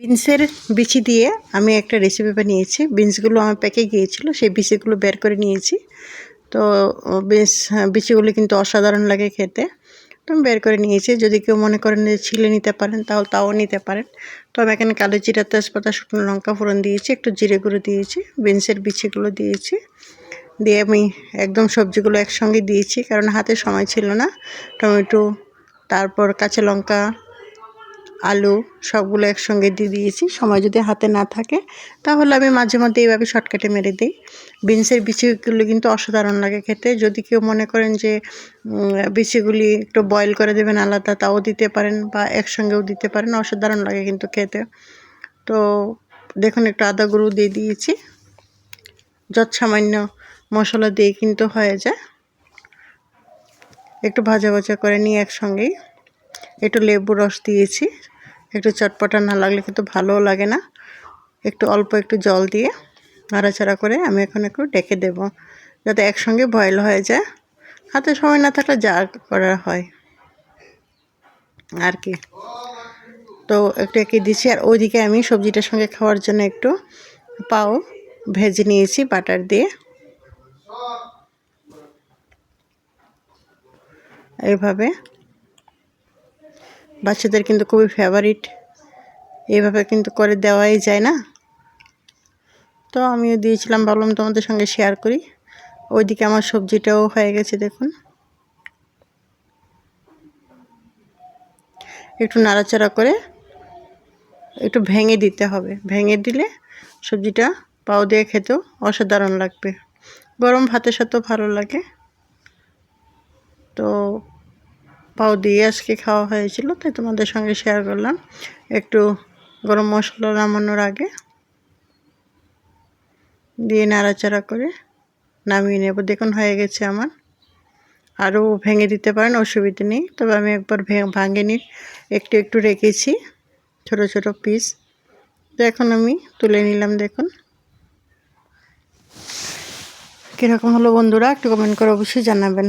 বিনসের বিচি দিয়ে আমি একটা রেসিপি বানিয়েছি। বিনসগুলো আমার প্যাকে গিয়েছিল, সেই বিচিগুলো বের করে নিয়েছি। তো বেশ বিচিগুলো কিন্তু অসাধারণ লাগে খেতে। তো আমি বের করে নিয়েছি। যদি কেউ মনে করেন যে ছিলে নিতে পারেন তাহলে তাও নিতে পারেন। তো আমি এখানে কালো জিরা, তেজপাতা, শুকনো লঙ্কা ফোড়ন দিয়েছি, একটু জিরে গুঁড়ো দিয়েছি, বিনসের বিচিগুলো দিয়েছি। দিয়ে আমি একদম সবজিগুলো একসঙ্গে দিয়েছি, কারণ হাতে সময় ছিল না। টমেটো, তারপর কাঁচা লঙ্কা, আলু সবগুলো একসঙ্গে দিয়ে দিয়েছি। সময় যদি হাতে না থাকে তাহলে আমি মাঝে মধ্যে এইভাবে শর্টকাটে মেরে দিই। বিনসের বিচিগুলো কিন্তু অসাধারণ লাগে খেতে। যদি কেউ মনে করেন যে বিচিগুলি একটু বয়েল করে দেবেন আলাদা, তাও দিতে পারেন, বা একসঙ্গেও দিতে পারেন, অসাধারণ লাগে কিন্তু খেতে। তো দেখুন, একটু আদা গুঁড়ো দিয়ে দিয়েছি। যত সামান্য মশলা দিয়ে কিন্তু হয়ে যায়। একটু ভাজা ভাজা করে নিয়ে একসঙ্গেই একটু লেবু রস দিয়েছি। একটু চটপটা না লাগলে কিন্তু ভালোও লাগে না। একটু অল্প একটু জল দিয়ে নাড়াচাড়া করে আমি এখন একটু ঢেকে দেব, যাতে একসঙ্গে বয়েল হয়ে যায়। হাতে সময় না থাকলে যা করা হয় আর কি। তো একটু এঁকে দিচ্ছি। আর ওইদিকে আমি সবজিটার সঙ্গে খাওয়ার জন্য একটু পাও ভেজে নিয়েছি বাটার দিয়ে। এইভাবে বাচ্চাদের কিন্তু খুবই ফেভারিট, এইভাবে কিন্তু করে দেওয়াই যায় না। তো আমিও দিয়েছিলাম, ভাবলাম তোমাদের সঙ্গে শেয়ার করি। ওইদিকে আমার সবজিটাও হয়ে গেছে দেখুন। একটু নাড়াচাড়া করে একটু ভেঙে দিতে হবে। ভেঙে দিলে সবজিটা পাও দিয়ে খেতেও অসাধারণ লাগবে। গরম ভাতের সাথেও ভালো লাগে। তো পাও দিয়ে আজকে খাওয়া হয়েছিল, তাই তোমাদের সঙ্গে শেয়ার করলাম। একটু গরম মশলা নামানোর আগে দিয়ে নাড়াচাড়া করে নামিয়ে নেব। দেখুন হয়ে গেছে আমার। আরও ভেঙে দিতে পারেন, অসুবিধে নেই। তবে আমি একবার ভাঙিনি, একটু একটু রেখেছি ছোট ছোট পিস। তো এখন আমি তুলে নিলাম। দেখুন কীরকম হলো বন্ধুরা, একটু কমেন্ট করে অবশ্যই জানাবেন।